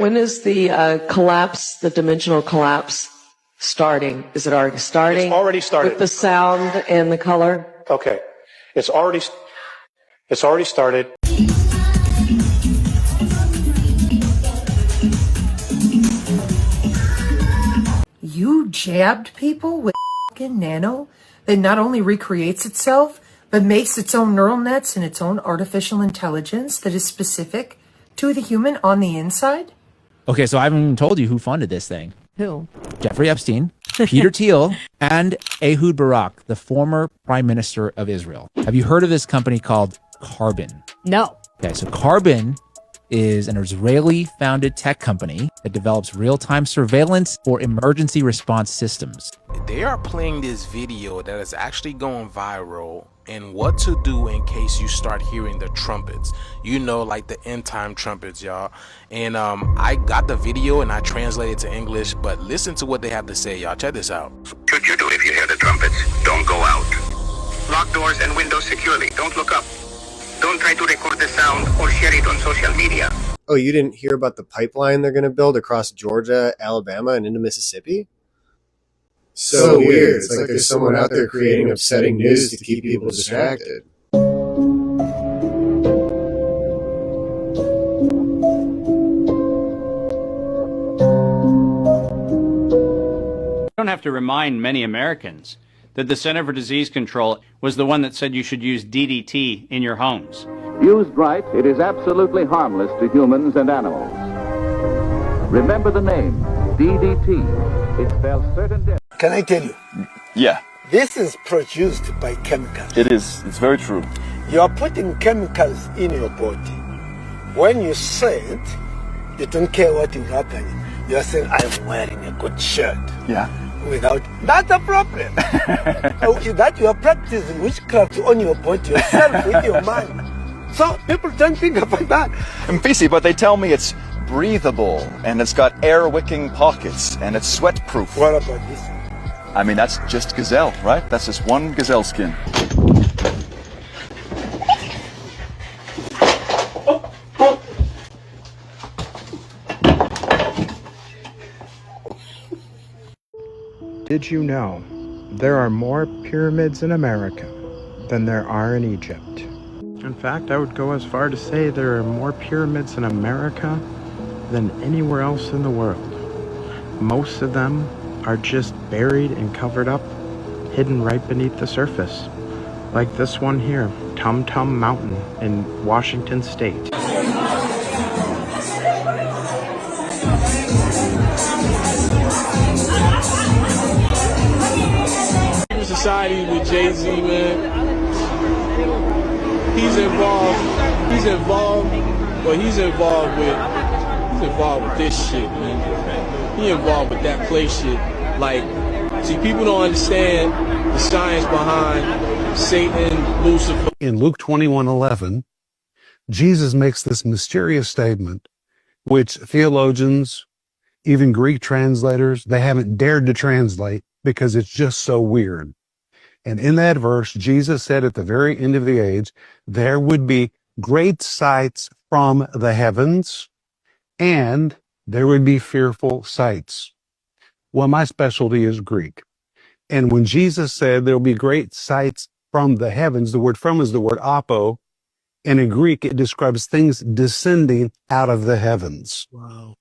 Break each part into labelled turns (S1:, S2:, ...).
S1: When is the collapse, the dimensional collapse starting? Is it already starting?
S2: It's already started.
S1: With the sound and the color?
S2: Okay. It's already started.
S3: You jabbed people with fucking nano that not only recreates itself, but makes its own neural nets and its own artificial intelligence that is specific to the human on the inside?
S4: Okay, so I haven't even told you who funded this thing.
S1: Who?
S4: Jeffrey Epstein, Peter Thiel, and Ehud Barak, the former prime minister of Israel. Have you heard of this company called Carbon?
S5: No.
S4: Okay, so Carbon is an Israeli-founded tech company that develops real-time surveillance for emergency response systems.
S6: They are playing this video that is actually going viral and what to do in case you start hearing the trumpets. You know, like the end time trumpets, y'all. And I got the video and I translated to English, but listen to what they have to say, y'all. Check this out.
S7: Should you do if you hear the trumpets? Don't go out. Lock doors and windows securely. Don't look up. Don't try to record the sound or share it on social media.
S8: Oh, you didn't hear about the pipeline they're going to build across Georgia, Alabama, and into Mississippi? So weird. It's like there's someone out there creating upsetting news to keep people distracted.
S9: I don't have to remind many Americans that the Center for Disease Control was the one that said you should use DDT in your homes.
S10: Used right, it is absolutely harmless to humans and animals. Remember the name, DDT. It spells certain death.
S11: Can I tell you?
S12: Yeah.
S11: This is produced by chemicals.
S12: It is. It's very true.
S11: You are putting chemicals in your body. When you say it, you don't care what will happen. You are saying, I'm wearing a good shirt.
S12: Yeah.
S11: Without, that's a problem. That you are practicing witchcraft on your body yourself with your mind. So people don't think about that.
S12: And PC, but they tell me it's breathable and it's got air-wicking pockets and it's sweat-proof.
S11: What about this?
S12: I mean, that's just gazelle, right? That's just one gazelle skin.
S13: Did you know there are more pyramids in America than there are in Egypt? In fact, I would go as far to say there are more pyramids in America than anywhere else in the world. Most of them are just buried and covered up, hidden right beneath the surface. Like this one here, Tum Tum Mountain in Washington State.
S14: Society with Jay-Z, man. He's involved with this shit, man. He involved with that play shit. Like, see, people don't understand the science behind Satan, Lucifer.
S15: In Luke 21:11, Jesus makes this mysterious statement, which theologians, even Greek translators, they haven't dared to translate because it's just so weird. And in that verse, Jesus said at the very end of the age, there would be great sights from the heavens, and there would be fearful sights. Well, my specialty is Greek. And when Jesus said there will be great sights from the heavens, the word from is the word apo, and in Greek it describes things descending out of the heavens.
S11: Wow.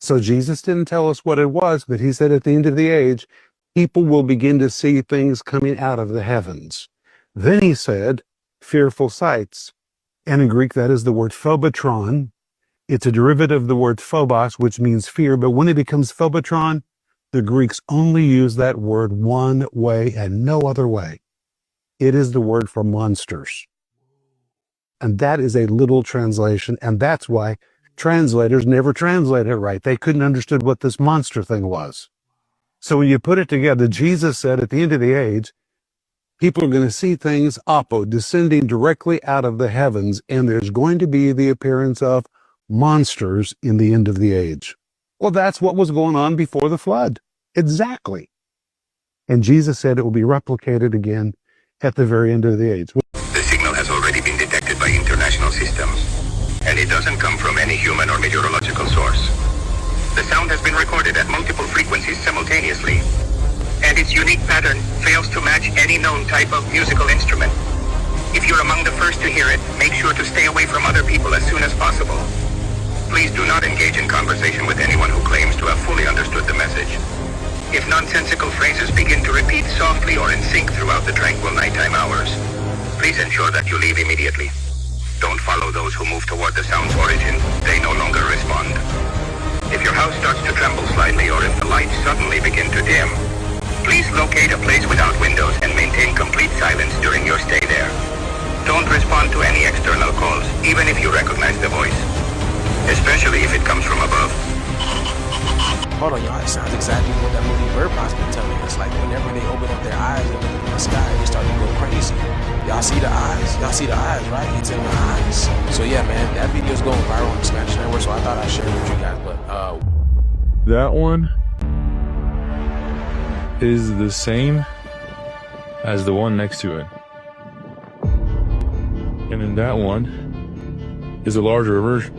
S15: So Jesus didn't tell us what it was, but he said at the end of the age, people will begin to see things coming out of the heavens. Then he said, fearful sights. And in Greek, that is the word phobotron. It's a derivative of the word phobos, which means fear. But when it becomes phobotron, the Greeks only use that word one way and no other way. It is the word for monsters. And that is a literal translation. And that's why translators never translate it right. They couldn't understand what this monster thing was. So when you put it together, Jesus said at the end of the age, people are going to see things, apo, descending directly out of the heavens, and there's going to be the appearance of monsters in the end of the age. Well, that's what was going on before the flood. Exactly. And Jesus said it will be replicated again at the very end of the age.
S7: The signal has already been detected by international systems, and it doesn't come from any human or meteorological source. Sound has been recorded at multiple frequencies simultaneously, and its unique pattern fails to match any known type of musical instrument. If you're among the first to hear it, make sure to stay away from other people as soon as possible. Please do not engage in conversation with anyone who claims to have fully understood the message. If nonsensical phrases begin to repeat softly or in sync throughout the tranquil nighttime hours, please ensure that you leave immediately. Don't follow those who move toward the sound's origin. They no longer respond. If your house starts to tremble slightly or if the lights suddenly begin to dim, please locate a place without windows and maintain complete silence during your stay there. Don't respond to any external calls, even if you recognize the voice, especially if it comes from above.
S6: Hold on, y'all. It sounds exactly what that movie Bird Box been telling us. Like, whenever they open up their eyes and look in the sky, they start to go crazy. Y'all see the eyes? Y'all see the eyes, right? It's in the eyes. So, yeah, man, that video's going viral on the Spanish Network, so I thought I'd share it with you guys. But,
S5: that one is the same as the one next to it. And then that one is a larger version.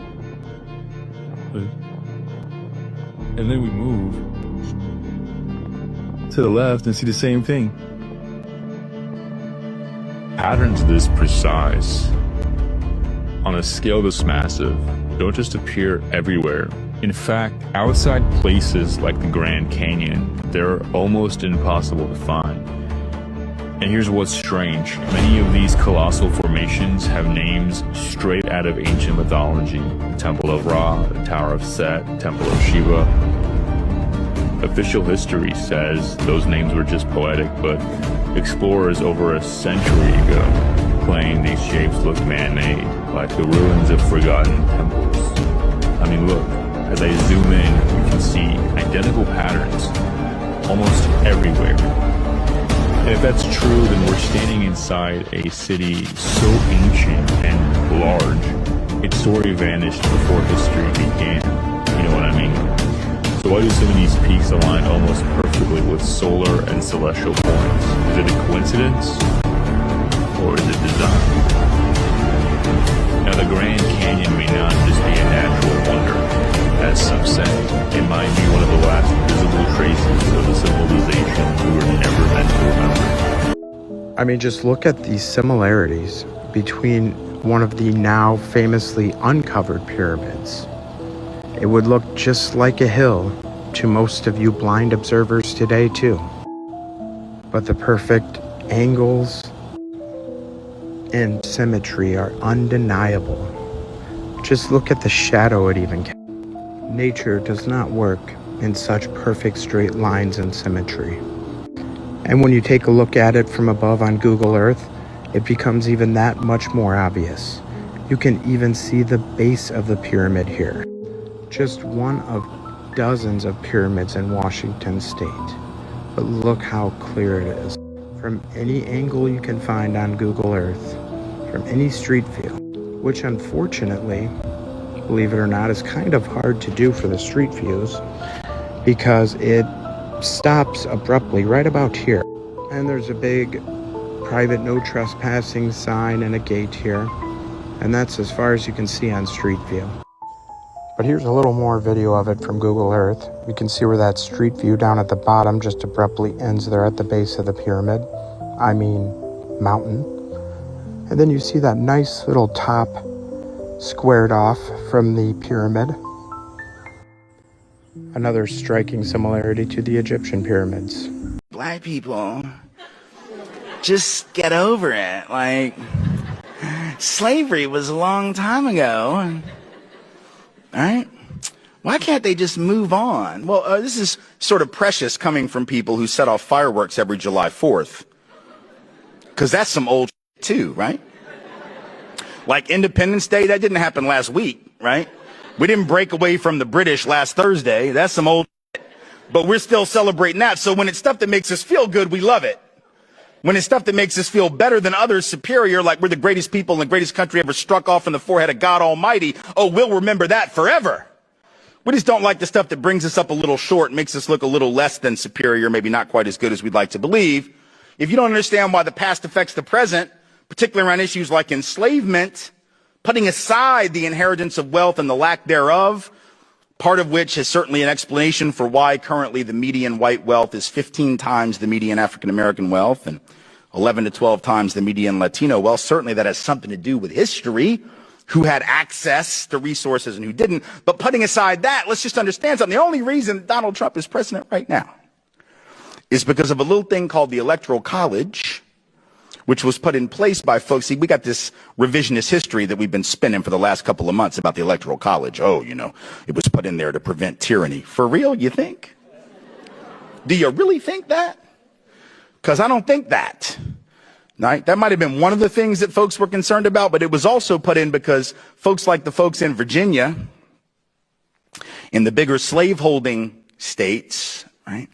S5: And then we move to the left and see the same thing.
S16: Patterns this precise, on a scale this massive, don't just appear everywhere. In fact, outside places like the Grand Canyon, they're almost impossible to find. And here's what's strange. Many of these colossal formations have names straight out of ancient mythology. The Temple of Ra, the Tower of Set, Temple of Shiva. Official history says those names were just poetic, but explorers over a century ago claimed these shapes look man-made, like the ruins of forgotten temples. I mean, look, as I zoom in, you can see identical patterns almost everywhere. And if that's true, then we're standing inside a city so ancient and large, its story vanished before history began. You know what I mean? So why do some of these peaks align almost perfectly with solar and celestial points? Is it a coincidence? Or is it design? Now the Grand Canyon may not just be a natural wonder, as some say. It might be one of the last visible traces of a civilization we were never meant to remember.
S13: I mean, just look at these similarities between one of the now famously uncovered pyramids. It would look just like a hill to most of you blind observers today, too. But the perfect angles and symmetry are undeniable. Just look at the shadow it even casts. Nature does not work in such perfect straight lines and symmetry. And when you take a look at it from above on Google Earth, it becomes even that much more obvious. You can even see the base of the pyramid here. Just one of dozens of pyramids in Washington state. But look how clear it is. From any angle you can find on Google Earth, from any street view, which unfortunately, believe it or not, is kind of hard to do for the street views because it stops abruptly right about here. And there's a big private no trespassing sign and a gate here. And that's as far as you can see on street view. But here's a little more video of it from Google Earth. You can see where that street view down at the bottom just abruptly ends there at the base of the pyramid. I mean, mountain. And then you see that nice little top squared off from the pyramid. Another striking similarity to the Egyptian pyramids.
S17: Black people, just get over it. Like, slavery was a long time ago. Right? Why can't they just move on? Well, this is sort of precious coming from people who set off fireworks every July 4th. Because that's some old shit too, right? Like Independence Day, that didn't happen last week, right? We didn't break away from the British last Thursday. That's some old shit. But we're still celebrating that. So when it's stuff that makes us feel good, we love it. When it's stuff that makes us feel better than others, superior, like we're the greatest people in the greatest country ever struck off in the forehead of God Almighty, oh, we'll remember that forever. We just don't like the stuff that brings us up a little short, makes us look a little less than superior, maybe not quite as good as we'd like to believe. If you don't understand why the past affects the present, particularly around issues like enslavement, putting aside the inheritance of wealth and the lack thereof, part of which is certainly an explanation for why currently the median white wealth is 15 times the median African-American wealth and 11 to 12 times the median Latino wealth. Certainly that has something to do with history, who had access to resources and who didn't. But putting aside that, let's just understand something. The only reason Donald Trump is president right now is because of a little thing called the Electoral College, which was put in place by folks. See, we got this revisionist history that we've been spinning for the last couple of months about the Electoral College. Oh, you know, it was put in there to prevent tyranny. For real, you think? Do you really think that? Because I don't think that. Right? That might have been one of the things that folks were concerned about, but it was also put in because folks like the folks in Virginia, in the bigger slaveholding states, right,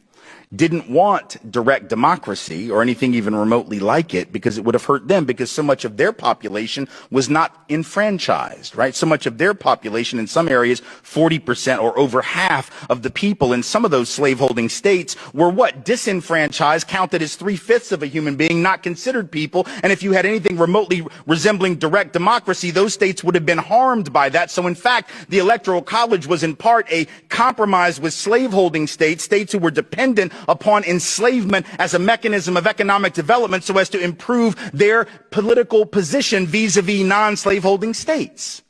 S17: didn't want direct democracy or anything even remotely like it because it would have hurt them, because so much of their population was not enfranchised, right? So much of their population, in some areas, 40% or over half of the people in some of those slaveholding states were what? Disenfranchised, counted as 3/5 of a human being, not considered people. And if you had anything remotely resembling direct democracy, those states would have been harmed by that. So in fact, the Electoral College was in part a compromise with slaveholding states, states who were dependent upon enslavement as a mechanism of economic development so as to improve their political position vis-a-vis non-slaveholding states.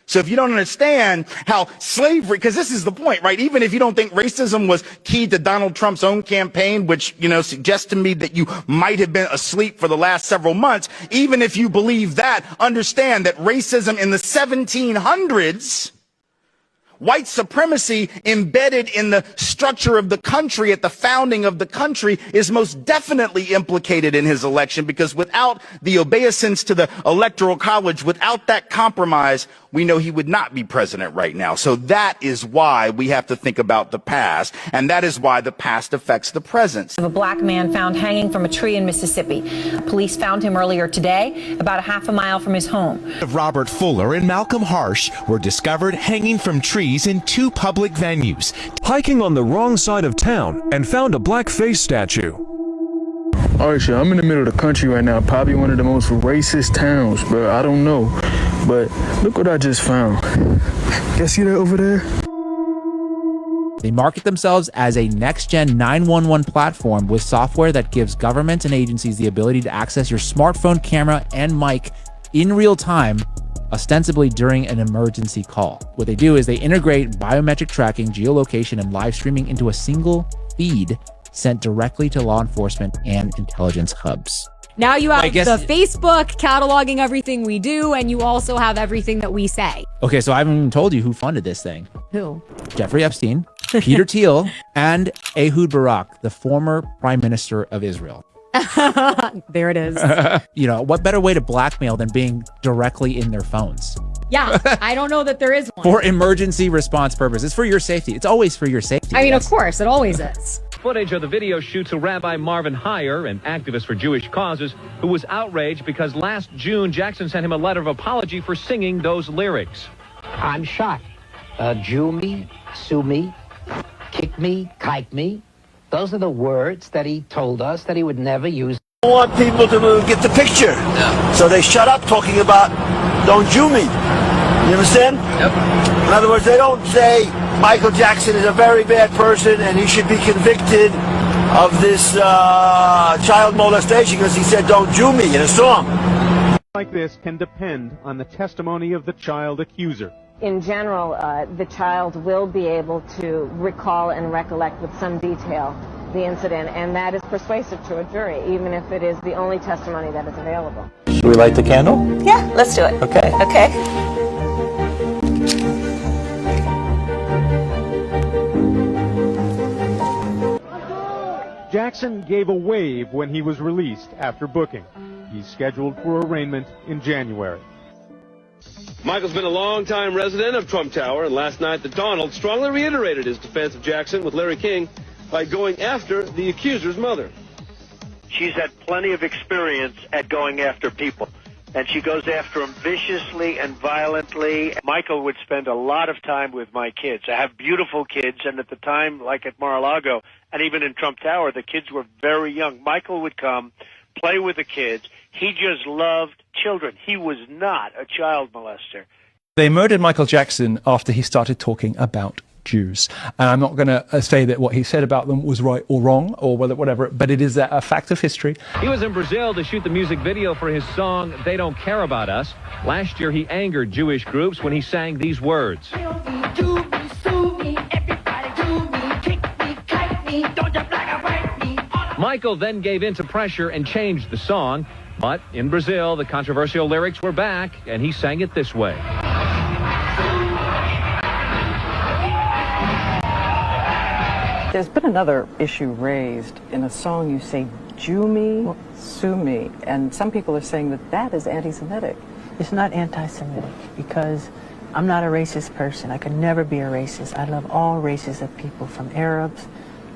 S17: So if you don't understand how slavery, because this is the point, right? Even if you don't think racism was key to Donald Trump's own campaign, which, you know, suggests to me that you might have been asleep for the last several months, even if you believe that, understand that racism in the 1700s, white supremacy embedded in the structure of the country at the founding of the country, is most definitely implicated in his election, because without the obeisance to the Electoral College, without that compromise, we know he would not be president right now. So that is why we have to think about the past, and that is why the past affects the present.
S18: Of a black man found hanging from a tree in Mississippi. Police found him earlier today, about a half a mile from his home.
S19: Robert Fuller and Malcolm Harsh were discovered hanging from trees in 2 public venues.
S20: Hiking on the wrong side of town and found a black face statue.
S21: Alright, y'all, I'm in the middle of the country right now, probably one of the most racist towns, but I don't know. But look what I just found. Guess see that over there?
S4: They market themselves as a next-gen 911 platform with software that gives governments and agencies the ability to access your smartphone camera and mic in real time, ostensibly during an emergency call. What they do is they integrate biometric tracking, geolocation, and live streaming into a single feed sent directly to law enforcement and intelligence hubs.
S22: Now you have the Facebook cataloging everything we do, and you also have everything that we say.
S4: Okay, so I haven't even told you who funded this thing.
S22: Who?
S4: Jeffrey Epstein, Peter Thiel, and Ehud Barak, the former prime minister of Israel.
S22: There it is.
S4: You know, what better way to blackmail than being directly in their phones?
S22: Yeah, I don't know that there is one.
S4: For emergency response purposes, for your safety. It's always for your safety.
S22: I mean, of course, it always is.
S23: Footage of the video shoots of Rabbi Marvin Heyer, an activist for Jewish causes, who was outraged because last June Jackson sent him a letter of apology for singing those lyrics.
S24: I'm shocked. Jew me, sue me, kick me, kike me. Those are the words that he told us that he would never use.
S11: I want people to get the picture. So they shut up talking about don't Jew me. You understand? Yep. In other words, they don't say Michael Jackson is a very bad person and he should be convicted of this child molestation because he said don't Jew me in a song.
S25: Like this can depend on the testimony of the child accuser.
S26: In general, the child will be able to recall and recollect with some detail the incident, and that is persuasive to a jury, even if it is the only testimony that is available.
S27: Should we light the candle?
S26: Yeah, let's do it.
S27: Okay.
S26: Okay.
S25: Jackson gave a wave when he was released after booking. He's scheduled for arraignment in January.
S28: Michael's been a long-time resident of Trump Tower, and last night the Donald strongly reiterated his defense of Jackson with Larry King by going after the accuser's mother.
S29: She's had plenty of experience at going after people, and she goes after them viciously and violently. Michael would spend a lot of time with my kids. I have beautiful kids, and at the time, like at Mar-a-Lago, and even in Trump Tower, the kids were very young. Michael would come, play with the kids. He just loved children. He was not a child molester.
S1: They murdered Michael Jackson after he started talking about Jews. And I'm not going to say that what he said about them was right or wrong or whatever, but it is a fact of history.
S23: He was in Brazil to shoot the music video for his song, They Don't Care About Us. Last year, he angered Jewish groups when he sang these words. Michael then gave in to pressure and changed the song. But in Brazil, the controversial lyrics were back, and he sang it this way.
S2: There's been another issue raised. In a song you say, Jew me, sue me. And some people are saying that that is anti-Semitic.
S3: It's not anti-Semitic because I'm not a racist person. I could never be a racist. I love all races of people, from Arabs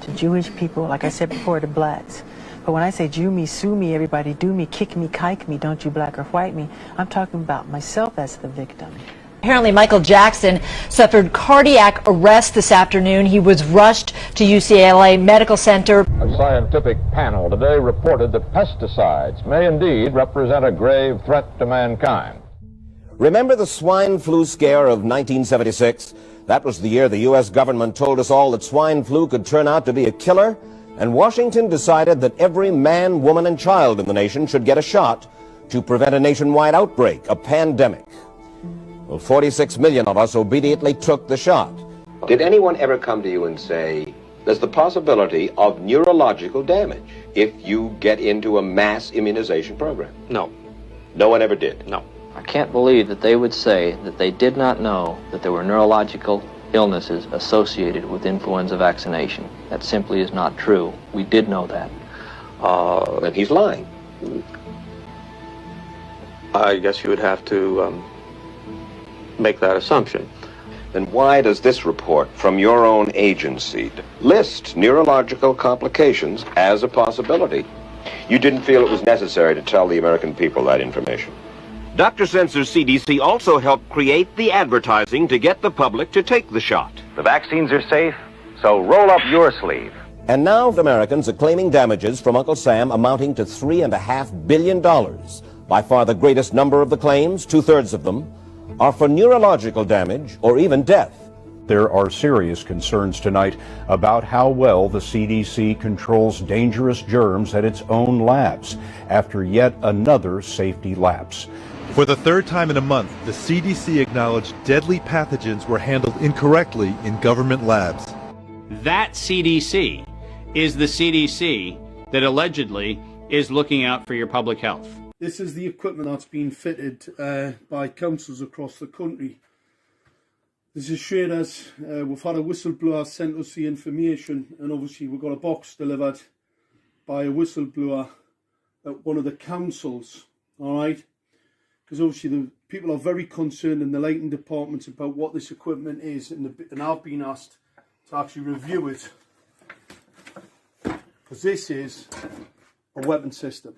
S3: to Jewish people, like I said before, to blacks. But when I say Jew me, sue me, everybody do me, kick me, kike me, don't you black or white me, I'm talking about myself as the victim.
S8: Apparently, Michael Jackson suffered cardiac arrest this afternoon. He was rushed to UCLA Medical Center.
S9: A scientific panel today reported that pesticides may indeed represent a grave threat to mankind.
S10: Remember the swine flu scare of 1976? That was the year the U.S. government told us all that swine flu could turn out to be a killer, and Washington decided that every man, woman, and child in the nation should get a shot to prevent a nationwide outbreak, a pandemic. Well, 46 million of us obediently took the shot.
S12: Did anyone ever come to you and say, there's the possibility of neurological damage if you get into a mass immunization program?
S14: No.
S12: No one ever did?
S14: No. I can't believe that they would say that they did not know that there were neurological illnesses associated with influenza vaccination. That simply is not true. We did know that.
S12: Then he's lying.
S14: I guess you would have to make that assumption.
S12: Then why does this report from your own agency list neurological complications as a possibility? You didn't feel it was necessary to tell the American people that information.
S27: Dr. Sensor's CDC also helped create the advertising to get the public to take the shot.
S12: The vaccines are safe, so roll up your sleeve.
S10: And now Americans are claiming damages from Uncle Sam amounting to $3.5 billion. By far the greatest number of the claims, 2/3 of them, are for neurological damage or even death.
S30: There are serious concerns tonight about how well the CDC controls dangerous germs at its own labs after yet another safety lapse.
S31: For the third time in a month, the CDC acknowledged deadly pathogens were handled incorrectly in government labs.
S32: That CDC is the CDC that allegedly is looking out for your public health.
S33: This is the equipment that's been fitted by councils across the country. This is shared as we've had a whistleblower send us the information, and obviously we've got a box delivered by a whistleblower at one of the councils, all right? Because obviously the people are very concerned in the lighting departments about what this equipment is, and I've been asked to actually review it. Because this is a weapon system,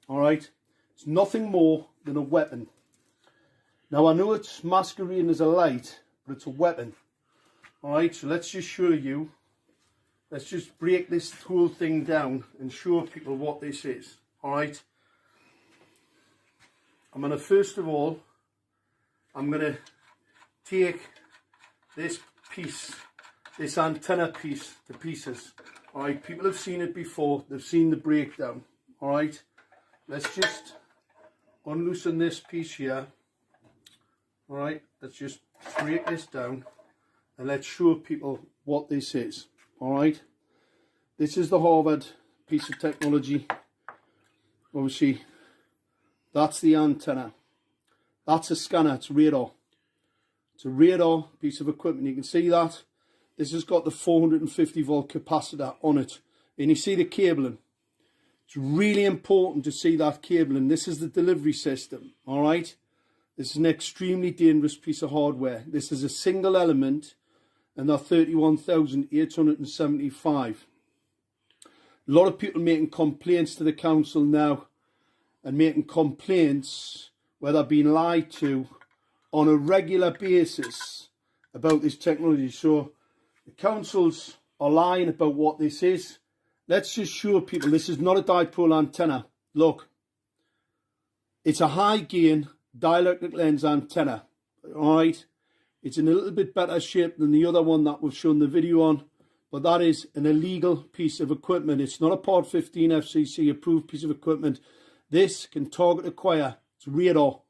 S33: all right? It's nothing more than a weapon. Now I know it's masquerading as a light, but it's a weapon. All right, so let's just show you. Let's just break this whole thing down and show people what this is. All right. I'm going to, first of all, I'm going to take this piece, this antenna piece to pieces. All right, people have seen it before. They've seen the breakdown. All right, let's just unloosen this piece here. All right, let's just break this down and let's show people what this is. All right, this is the Harvard piece of technology. Obviously, that's the antenna. That's a scanner. It's radar. It's a radar piece of equipment. You can see that. This has got the 450 volt capacitor on it. And you see the cabling. It's really important to see that cabling. This is the delivery system. All right. This is an extremely dangerous piece of hardware. This is a single element, and they're 31,875. A lot of people making complaints to the council now, and making complaints where they're being lied to on a regular basis about this technology. So the councils are lying about what this is. Let's just show people this is not a dipole antenna. Look, it's a high gain dielectric lens antenna. All right. It's in a little bit better shape than the other one that we've shown the video on, but that is an illegal piece of equipment. It's not a Part 15 FCC approved piece of equipment. This can target acquire. It's radar.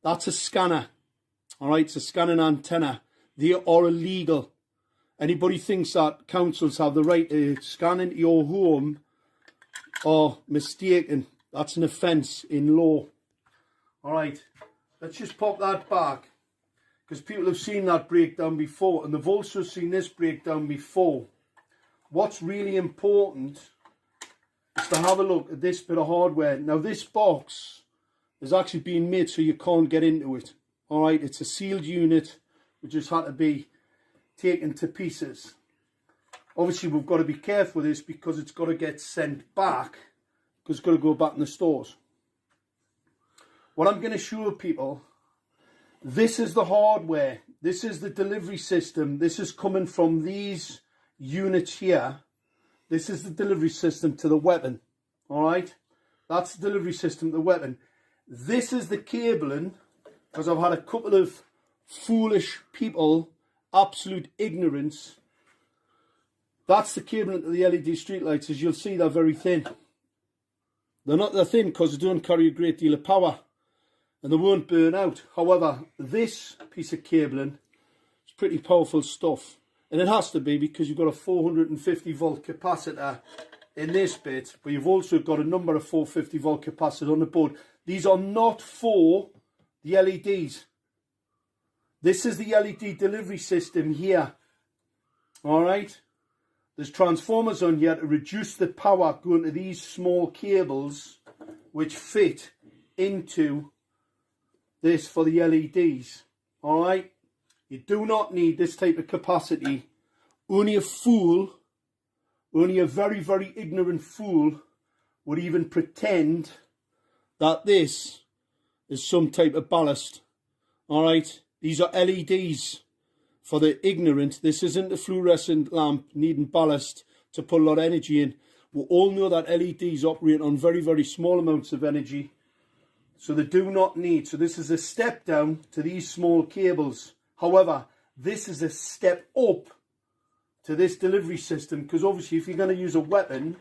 S33: That's a scanner. All right, it's a scanning antenna. They are illegal. Anybody thinks that councils have the right to scan into your home are mistaken. That's an offence in law. All right, let's just pop that back, because people have seen that breakdown before, and they've also seen this breakdown before. What's really important is to have a look at this bit of hardware. Now, this box is actually being made so you can't get into it. All right, it's a sealed unit which just had to be taken to pieces. Obviously, we've got to be careful with this because it's got to get sent back, because it's got to go back in the stores. What I'm going to show people, this is the hardware. This is the delivery system. This is coming from these units here. This is the delivery system to the weapon. All right, that's the delivery system to the weapon. This is the cabling, because I've had a couple of foolish people, absolute ignorance. That's the cabling to the LED streetlights. As you'll see, they're very thin. They're not that thin because they don't carry a great deal of power, and they won't burn out. However, this piece of cabling is pretty powerful stuff, and it has to be, because you've got a 450 volt capacitor in this bit, but you've also got a number of 450 volt capacitors on the board. These are not for the LEDs. This is the LED delivery system here. All right, there's transformers on here to reduce the power going to these small cables which fit into this for the LEDs. All right, you do not need this type of capacity. Only a fool, only a very, very ignorant fool would even pretend that this is some type of ballast. All right, these are LEDs for the ignorant. This isn't a fluorescent lamp needing ballast to put a lot of energy in. We all know that LEDs operate on very, very small amounts of energy, so they do not need. So this is a step down to these small cables. However, this is a step up to this delivery system, because obviously if you're going to use a weapon,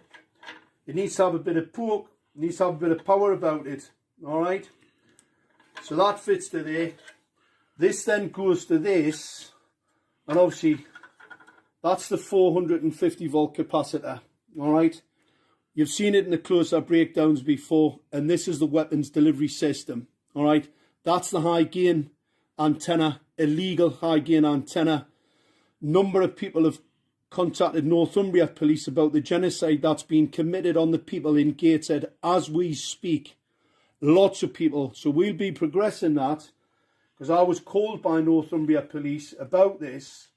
S33: it needs to have a bit of poke, it needs to have a bit of power about it. All right, so that fits to there. This then goes to this, and obviously that's the 450 volt capacitor. All right, you've seen it in the close-up breakdowns before, and this is the weapons delivery system. All right, that's the high gain antenna, illegal high gain antenna. Number of people have contacted Northumbria police about the genocide that's been committed on the people in Gateshead as we speak. Lots of people. So we'll be progressing that, because I was called by Northumbria police about this,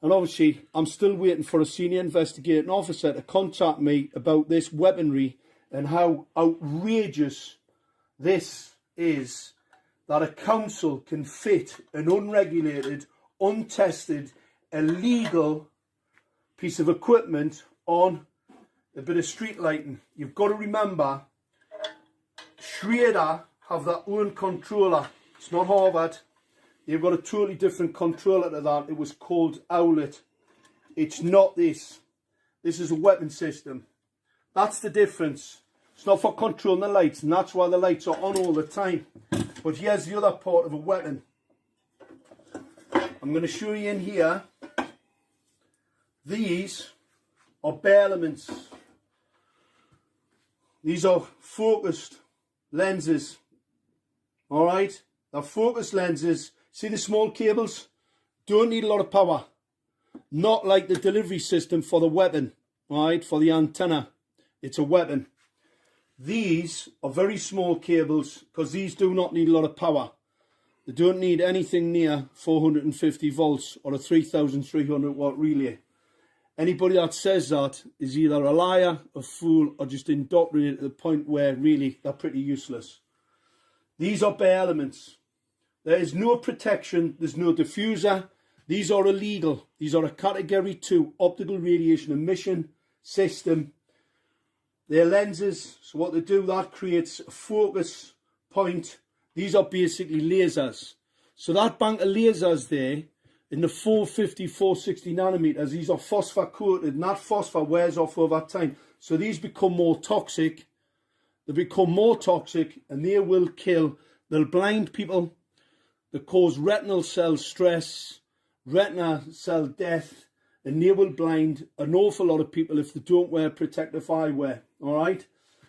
S33: and obviously I'm still waiting for a senior investigating officer to contact me about this weaponry and how outrageous this is, that a council can fit an unregulated, untested, illegal piece of equipment on a bit of street lighting. You've got to remember, Schrader have their own controller. It's not Harvard. They've got a totally different controller to that. It was called Owlet. It's not this. This is a weapon system. That's the difference. It's not for controlling the lights, and that's why the lights are on all the time. But here's the other part of a weapon. I'm going to show you in here. These are bare elements. These are focused lenses. All right, they're focused lenses. See the small cables? Don't need a lot of power. Not like the delivery system for the weapon. All right, for the antenna. It's a weapon. These are very small cables, because these do not need a lot of power. They don't need anything near 450 volts or a 3,300 watt relay. Anybody that says that is either a liar, a fool, or just indoctrinated to the point where really they're pretty useless. These are bare elements. There is no protection. There's no diffuser. These are illegal. These are a Category 2 optical radiation emission system. They're lenses. So what they do, that creates a focus point. These are basically lasers. So that bank of lasers there, in the 450, 460 nanometers, these are phosphor coated, and that phosphor wears off over time. So these become more toxic. They become more toxic, and they will kill. They'll blind people. They cause retinal cell stress, retina cell death, and they will blind an awful lot of people if they don't wear protective eyewear. All right.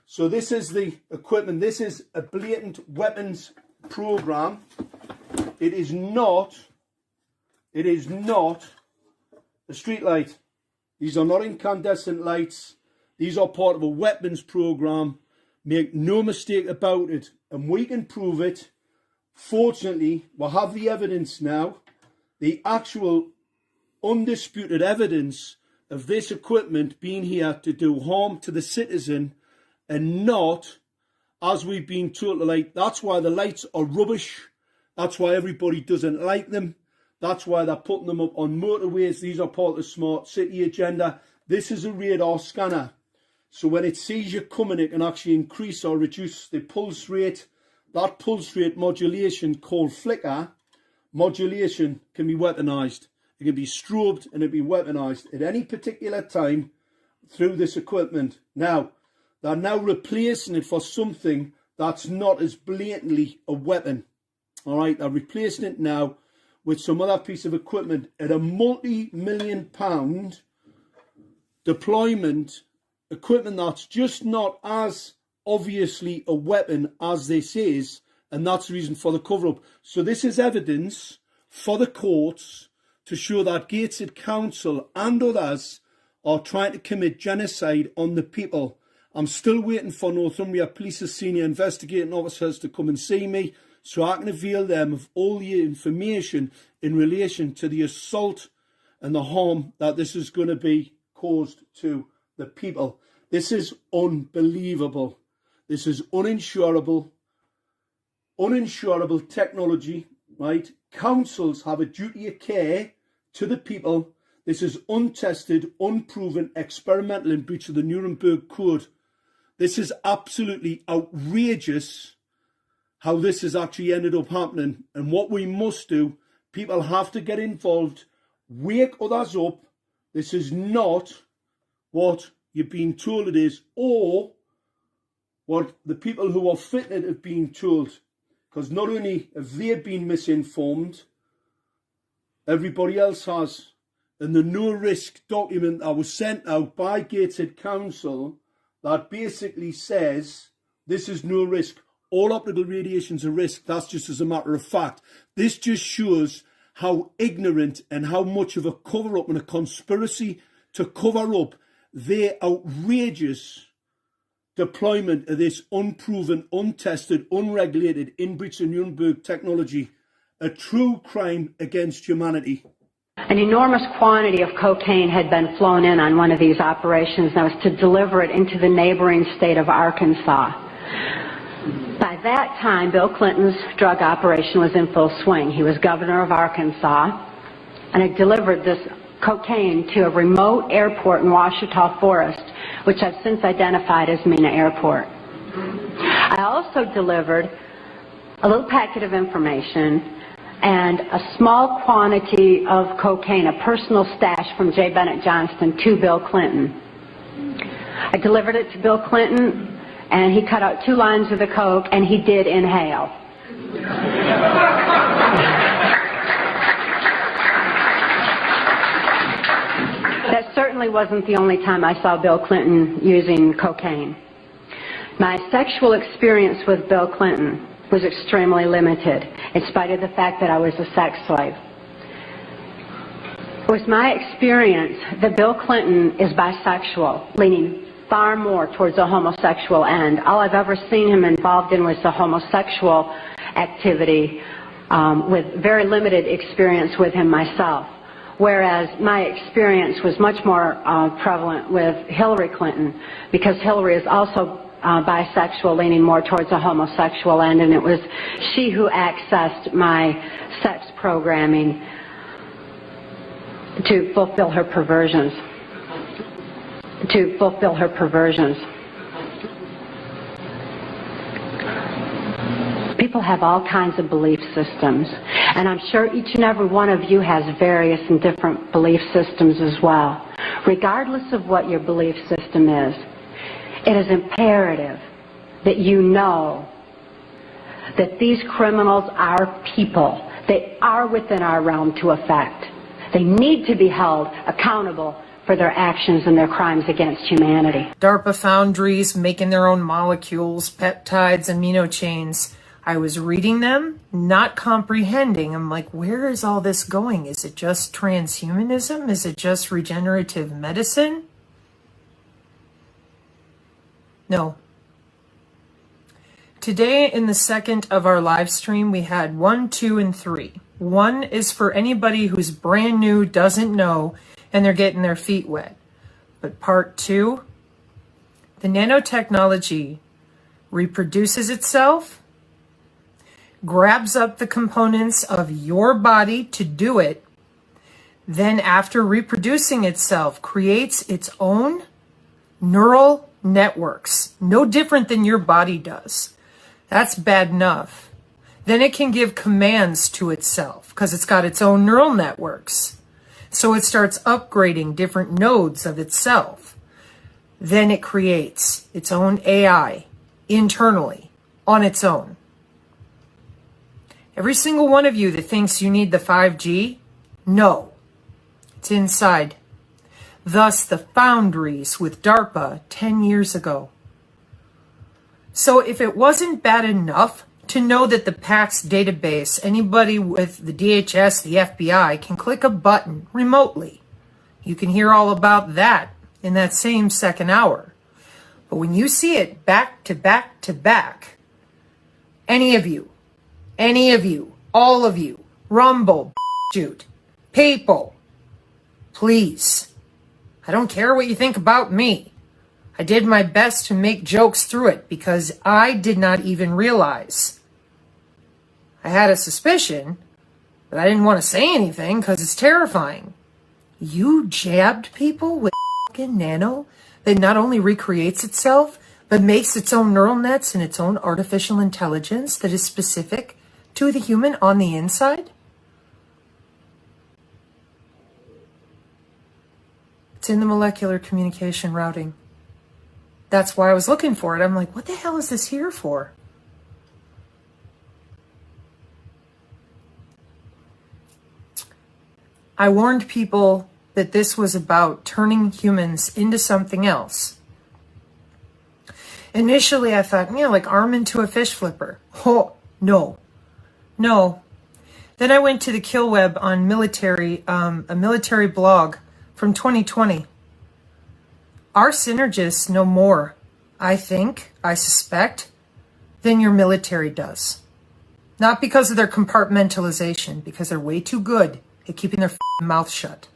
S33: So this is the equipment. This is a blatant weapons program. It is not a street light. These are not incandescent lights. These are part of a weapons program. Make no mistake about it. And we can prove it. Fortunately, we have the evidence now. The actual undisputed evidence of this equipment being here to do harm to the citizen, and not, as we've been told, like, that's why the lights are rubbish. That's why everybody doesn't like them. That's why they're putting them up on motorways. These are part of the smart city agenda. This is a radar scanner. So when it sees you coming, it can actually increase or reduce the pulse rate. That pulse rate modulation, called flicker modulation, can be weaponized. It can be strobed and it can be weaponized at any particular time through this equipment. Now, they're now replacing it for something that's not as blatantly a weapon. All right, they're replacing it now with some other piece of equipment at a multi-million-pound deployment equipment that's just not as obviously a weapon as this is, and that's the reason for the cover-up. So this is evidence for the courts to show that Gateshead Council and others are trying to commit genocide on the people. I'm still waiting for Northumbria Police's senior investigating officers to come and see me so I can avail them of all the information in relation to the assault and the harm that this is going to be caused to the people. This is unbelievable. This is uninsurable technology, right? Councils have a duty of care to the people. This is untested, unproven, experimental in breach of the Nuremberg Code. This is absolutely outrageous how this has actually ended up happening. And what we must do, people have to get involved, wake others up. This is not what you're being told it is, or what the people who are fitted have been told. Because not only have they been misinformed, everybody else has. And the no-risk document that was sent out by Gateshead Council that basically says this is no risk. All optical radiation's a risk. That's just as a matter of fact. This just shows how ignorant and how much of a cover-up and a conspiracy to cover up their outrageous deployment of this unproven, untested, unregulated, in breach of Nuremberg technology. A true crime against humanity.
S4: An enormous quantity of cocaine had been flown in on one of these operations, and that was to deliver it into the neighboring state of Arkansas. By that time, Bill Clinton's drug operation was in full swing. He was governor of Arkansas, and had delivered this cocaine to a remote airport in Ouachita Forest, which I've since identified as Mena Airport. I also delivered a little packet of information and a small quantity of cocaine, a personal stash from J. Bennett Johnston, to Bill Clinton. I delivered it to Bill Clinton, and he cut out 2 lines of the coke, and he did inhale. That certainly wasn't the only time I saw Bill Clinton using cocaine. My sexual experience with Bill Clinton was extremely limited, in spite of the fact that I was a sex slave. It was my experience that Bill Clinton is bisexual, leaning far more towards the homosexual end. All I've ever seen him involved in was the homosexual activity, with very limited experience with him myself. Whereas my experience was much more prevalent with Hillary Clinton, because Hillary is also bisexual, leaning more towards a homosexual end, and it was she who accessed my sex programming to fulfill her perversions. People have all kinds of belief systems, And I'm sure each and every one of you has various and different belief systems as well. Regardless of what your belief system is, it is imperative that you know that these criminals are people. They are within our realm to affect. They need to be held accountable for their actions and their crimes against humanity.
S5: DARPA foundries making their own molecules, peptides, amino chains. I was reading them, not comprehending. I'm like, where is all this going? Is it just transhumanism? Is it just regenerative medicine? No. Today in the second of our live stream, we had 1, 2, and 3. 1 is for anybody who's brand new, doesn't know, and they're getting their feet wet. But part 2, the nanotechnology reproduces itself, grabs up the components of your body to do it, then after reproducing itself, creates its own neural networks, no different than your body does. That's bad enough. Then it can give commands to itself because it's got its own neural networks. So it starts upgrading different nodes of itself. Then it creates its own AI internally on its own. Every single one of you that thinks you need the 5G, no, it's inside. Thus the foundries with DARPA 10 years ago. So if it wasn't bad enough to know that the PAX database, anybody with the DHS, the FBI, can click a button remotely. You can hear all about that in that same second hour. But when you see it back to back to back, any of you, all of you, Rumble, shoot, people, please, I don't care what you think about me. I did my best to make jokes through it because I did not even realize. I had a suspicion, but I didn't want to say anything because it's terrifying. You jabbed people with fucking nano that not only recreates itself, but makes its own neural nets and its own artificial intelligence that is specific to the human on the inside? It's in the molecular communication routing. That's why I was looking for it. I'm like, what the hell is this here for? I warned people that this was about turning humans into something else. Initially, I thought, like arm into a fish flipper. Oh, no. Then I went to the Kill Web on military, a military blog from 2020. Our synergists know more, I suspect, than your military does. Not because of their compartmentalization, because they're way too good at keeping their mouth shut.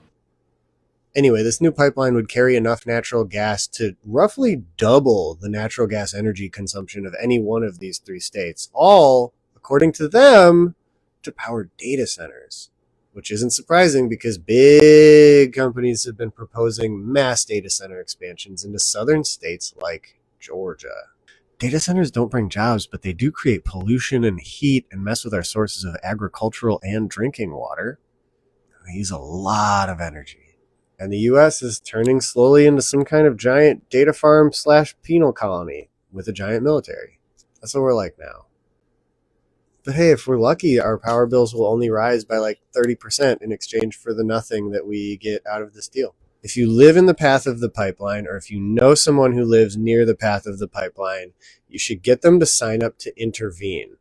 S6: Anyway, this new pipeline would carry enough natural gas to roughly double the natural gas energy consumption of any one of these 3 states, all, according to them, to power data centers. Which isn't surprising because big companies have been proposing mass data center expansions into southern states like Georgia. Data centers don't bring jobs, but they do create pollution and heat and mess with our sources of agricultural and drinking water. They use a lot of energy. And the US is turning slowly into some kind of giant data farm / penal colony with a giant military. That's what we're like now. But hey, if we're lucky, our power bills will only rise by like 30% in exchange for the nothing that we get out of this deal. If you live in the path of the pipeline, or if you know someone who lives near the path of the pipeline, you should get them to sign up to intervene,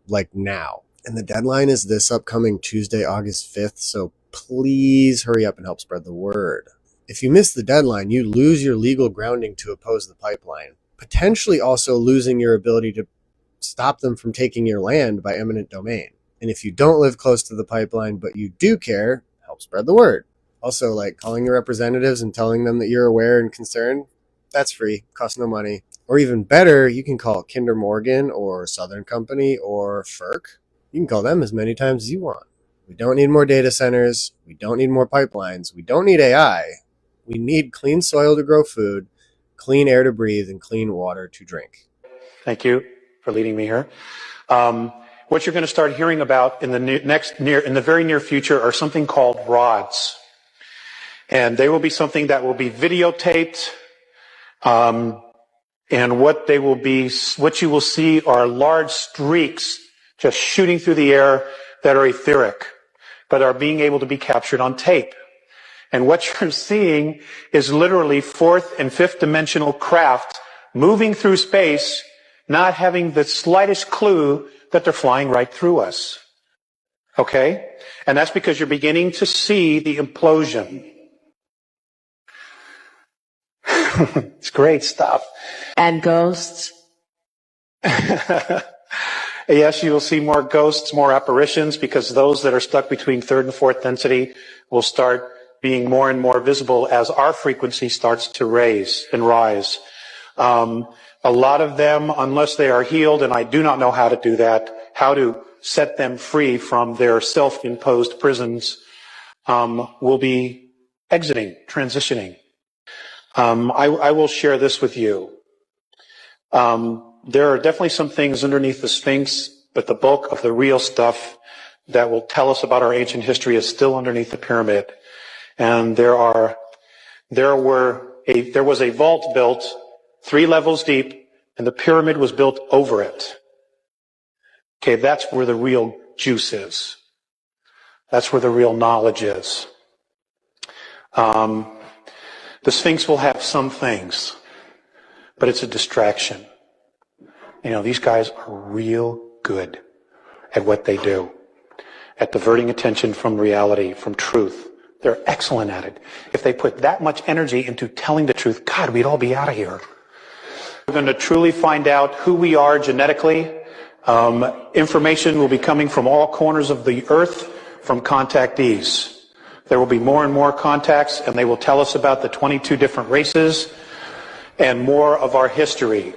S6: like now. And the deadline is this upcoming Tuesday, August 5th, so please hurry up and help spread the word. If you miss the deadline, you lose your legal grounding to oppose the pipeline, potentially also losing your ability to stop them from taking your land by eminent domain. And if you don't live close to the pipeline, but you do care, help spread the word. Also, like calling your representatives and telling them that you're aware and concerned, that's free, costs no money. Or even better, you can call Kinder Morgan or Southern Company or FERC. You can call them as many times as you want. We don't need more data centers. We don't need more pipelines. We don't need AI. We need clean soil to grow food, clean air to breathe, and clean water to drink.
S7: Thank you for leading me here. what you're going to start hearing about in the very near future are something called rods. And they will be something that will be videotaped, and what you will see are large streaks just shooting through the air that are etheric, but are being able to be captured on tape. And what you're seeing is literally fourth and fifth dimensional craft moving through space, not having the slightest clue that they're flying right through us. Okay? And that's because you're beginning to see the implosion. It's great stuff.
S11: And ghosts?
S7: Yes, you will see more ghosts, more apparitions, because those that are stuck between third and fourth density will start being more and more visible as our frequency starts to raise and rise. A lot of them, unless they are healed, and I do not know how to do that, how to set them free from their self-imposed prisons, will be exiting, transitioning. I will share this with you. There are definitely some things underneath the Sphinx, but the bulk of the real stuff that will tell us about our ancient history is still underneath the pyramid. And there was a vault built 3 levels deep, and the pyramid was built over it. Okay, that's where the real juice is. That's where the real knowledge is. The Sphinx will have some things, but it's a distraction. You know, these guys are real good at what they do, at diverting attention from reality, from truth. They're excellent at it. If they put that much energy into telling the truth, God, we'd all be out of here. We're going to truly find out who we are genetically. Information will be coming from all corners of the earth from contactees. There will be more and more contacts, and they will tell us about the 22 different races and more of our history.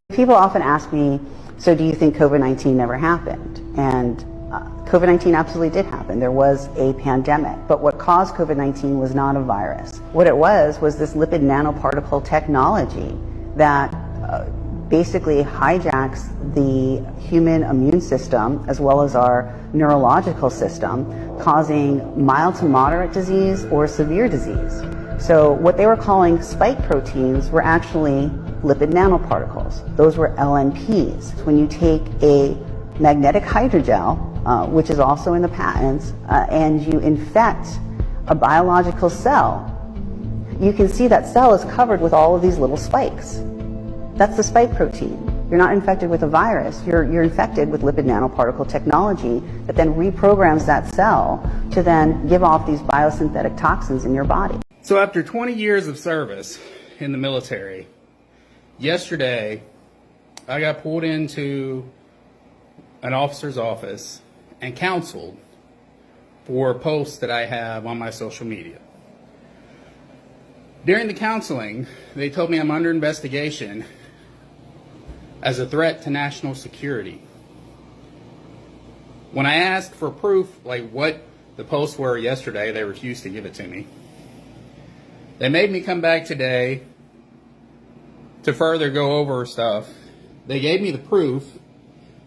S13: People often ask me, so do you think COVID-19 never happened? And COVID-19 absolutely did happen. There was a pandemic, but what caused COVID-19 was not a virus. What it was this lipid nanoparticle technology that basically hijacks the human immune system as well as our neurological system, causing mild to moderate disease or severe disease. So what they were calling spike proteins were actually lipid nanoparticles. Those were LNPs. When you take a magnetic hydrogel, which is also in the patents, and you infect a biological cell, you can see that cell is covered with all of these little spikes. That's the spike protein. You're not infected with a virus, you're infected with lipid nanoparticle technology that then reprograms that cell to then give off these biosynthetic toxins in your body.
S15: So after 20 years of service in the military, yesterday I got pulled into an officer's office and counseled for posts that I have on my social media. During the counseling, they told me I'm under investigation as a threat to national security. When I asked for proof, like what the posts were yesterday, they refused to give it to me. They made me come back today to further go over stuff. They gave me the proof,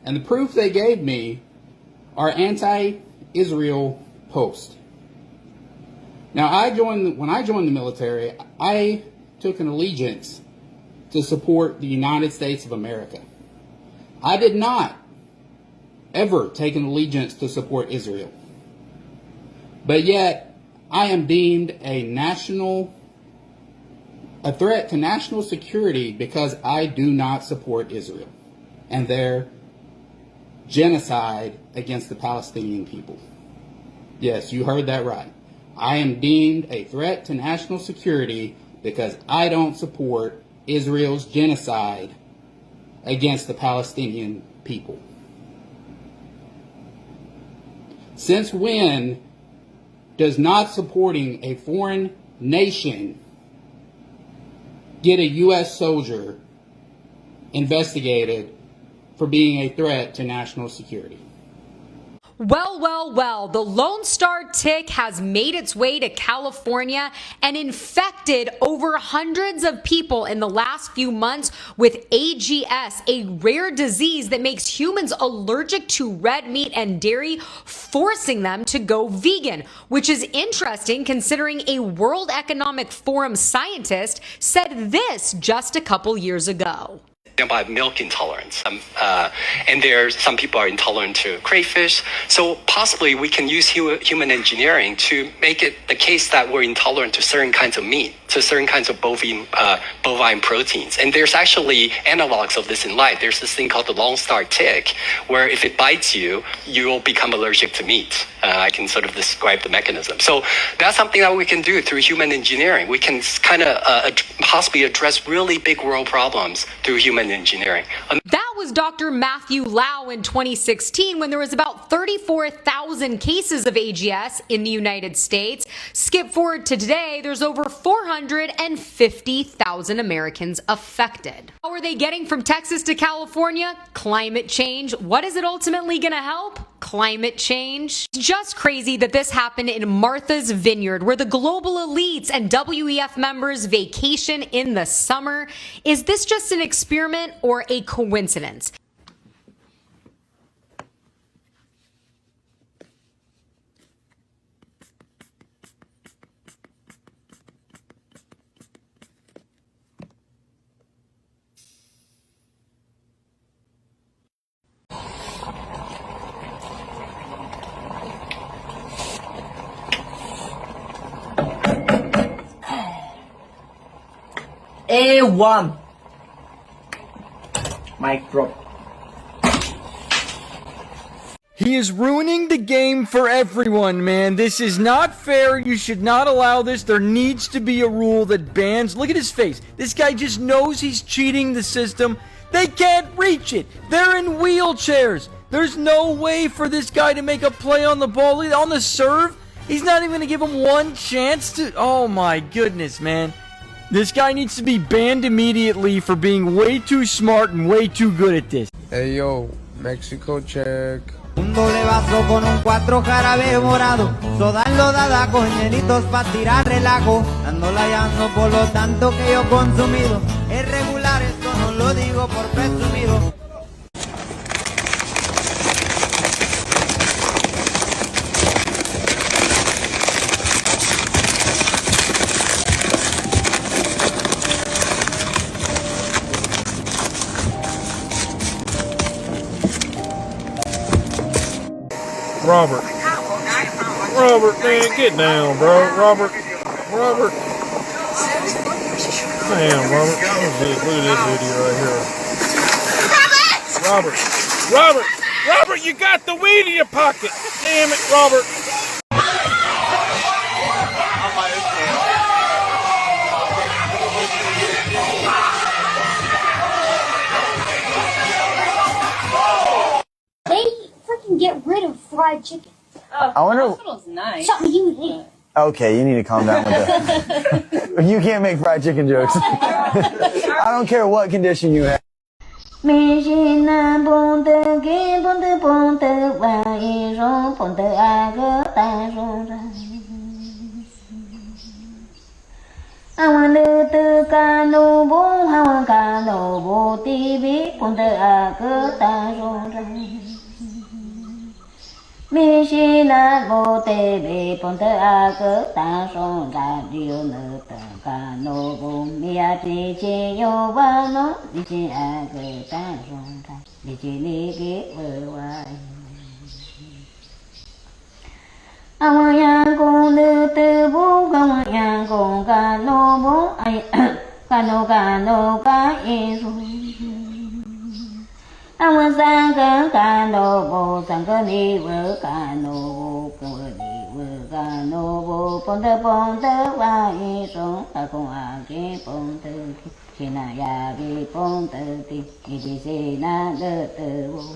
S15: and the proof they gave me are anti-Israel posts. Now, when I joined the military, I took an allegiance to support the United States of America. I did not ever take an allegiance to support Israel. But yet, I am deemed a threat to national security because I do not support Israel and their genocide against the Palestinian people. Yes, you heard that right. I am deemed a threat to national security because I don't support Israel's genocide against the Palestinian people. Since when does not supporting a foreign nation get a U.S. soldier investigated for being a threat to national security?
S1: Well, well, well, the Lone Star tick has made its way to California and infected over hundreds of people in the last few months with AGS, a rare disease that makes humans allergic to red meat and dairy, forcing them to go vegan, which is interesting considering a World Economic Forum scientist said this just a couple years ago.
S16: About milk intolerance, and some people are intolerant to crayfish. So possibly we can use human engineering to make it the case that we're intolerant to certain kinds of meat, to certain kinds of bovine proteins. And there's actually analogs of this in life. There's this thing called the Lone Star tick, where if it bites you, you will become allergic to meat. I can sort of describe the mechanism. So that's something that we can do through human engineering. We can kind of possibly address really big world problems through human engineering.
S1: That was Dr. Matthew Lau in 2016 when there was about 34,000 cases of AGS in the United States. Skip forward to today, there's over 450,000 Americans affected. How are they getting from Texas to California? Climate change. What is it ultimately going to help? Climate change. It's just crazy that this happened in Martha's Vineyard, where the global elites and WEF members vacation in the summer. Is this just an experiment or a coincidence?
S17: A1 micro.
S18: He is ruining the game for everyone, man. This is not fair. You should not allow this. There needs to be a rule that bans. Look at his face. This guy just knows he's cheating the system. They can't reach it. They're in wheelchairs. There's no way for this guy to make a play on the ball, on the serve. He's not even going to give him one chance to... Oh my goodness, man. This guy needs to be banned immediately for being way too smart and way too good at this.
S19: Hey yo, Mexico check.
S20: Un doble vaso con un 4 jarabe morado, sodalo dada con hielitos pa' tirar relajo, ando layando por lo tanto que yo consumido, es regular, esto no lo digo por presumido.
S21: Robert, man, get down, bro. Robert. Damn, Robert. Look at this video right here. Robert, you got the weed in your pocket. Damn it, Robert.
S22: Thank
S2: fried chicken.
S3: I wonder.
S2: Hospital's nice. Something you eat.
S3: Okay, you need to calm down with that. You can't make fried chicken jokes. I don't care what condition you have.
S2: I want to cano bo, I want cano bo, TV, ponte a gata ronda. Mishina bo, TV, ponte a gata ronda, dio no cano bo, mia tichi yo vano, dichi a gata ronda, dichi ligi wai. I want yang gong the bo, I want yang gong ga no bo, I ga no ga is. I want sang ga no bo, sang ni wo ga no bo, ni wo ga no bo, ponte wa is on, I go again ponte, kina ya gi ponte, it is na the bo.